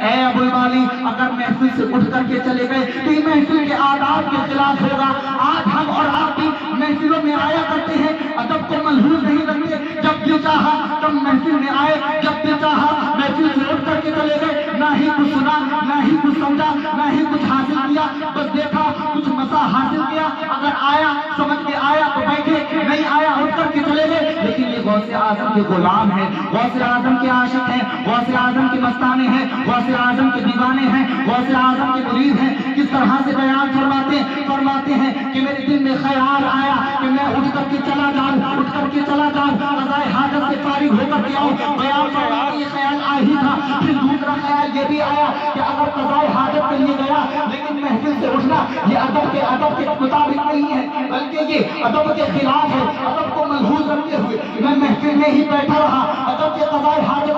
اے ابو الوالی اگر محفل سے اٹھ کر کے چلے گئے تو یہ محفل کے آداب کے خلاف ہوگا. آج ہم اور آپ بھی محفلوں میں آیا کرتے ہیں, ادب کو ملحوظ نہیں رکھتے. جب دل چاہا تب محفل میں آئے, جب دل چاہا محفل سے اٹھ کر کے چلے گئے. نہ ہی کچھ سنا, نہ ہی کچھ سمجھا, نہ ہی کچھ حاصل کیا, بس دیکھا کچھ مسا حاصل کیا. اگر آیا سمجھ کے آیا تو بیٹھے, نہیں آیا اٹھ کر کے چلے گئے. لیکن یہ غوث اعظم کے غلام ہیں, غوث اعظم کے عاشق ہیں, غوث اعظم کے مستانے ہیں, غوث اعظم کے دیوانے ہیں, غوث اعظم کے مرید ہیں. کس طرح سے بیان فرماتے ہیں کہ میرے دل میں خیال آیا کہ میں اٹھ کر کے چلا جاؤں, اٹھ کر کے چلا جاؤں, قضائے حاجت سے فارغ ہو کر کے آؤں. بیان فرماتے یہ خیال آ ہی تھا. پھر دوسرا خیال یہ بھی آیا کہ اگر قضائے حاجت کے لیے گیا لیکن محفل سے اٹھنا یہ ادب کے مطابق نہیں ہے, بلکہ یہ ادب کے خلاف ہے. ادب کو ملحوظ رکھتے ہوئے میں محفل میں ہی بیٹھا رہا. ادب کے قضائے حاجت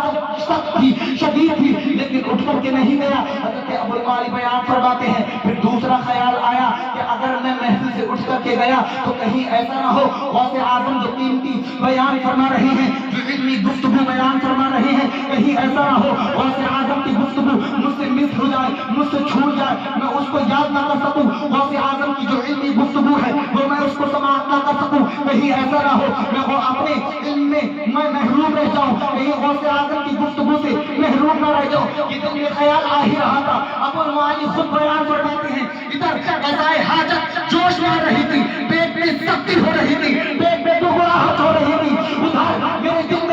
سخت تھی, شدید تھی, لیکن اٹھ کر کے نہیں گیا. حضرت ابو الوالی بیان فرماتے ہیں پھر دوسرا خیال آیا کہ اگر میں محفل سے اٹھ کر کے گیا تو کہیں ایسا نہ ہو غوث اعظم جو قیمتی بیان فرما رہے ہیں, جو علمی گفتگو بیان فرما رہے ہیں, کہیں ایسا نہ ہو غوث اعظم کی گفتگو مجھ سے مس ہو جائے, مجھ سے چھوٹ جائے, میں اس کو یاد نہ کر سکوں. غوث اعظم کی جو علمی گفتگو ہے وہ میں اس کو سماعت نہ کر سکوں. کہیں ایسا نہ ہو میں وہ اپنے علم میں محروم رہ جاؤں, کہیں غوث اعظم کی گفتگو سے محروم نہ رہ جاؤں. یہ دل میں خیال آ ہی رہا تھا. ابو الوالی خود بیان فرماتے ہیں ادھر قضائے حاجت جوش میں آ رہی تھی, پیٹ میں سختی ہو رہی تھی, پیٹ میں گھبراہٹ ہو رہی تھی, ادھر میرے دل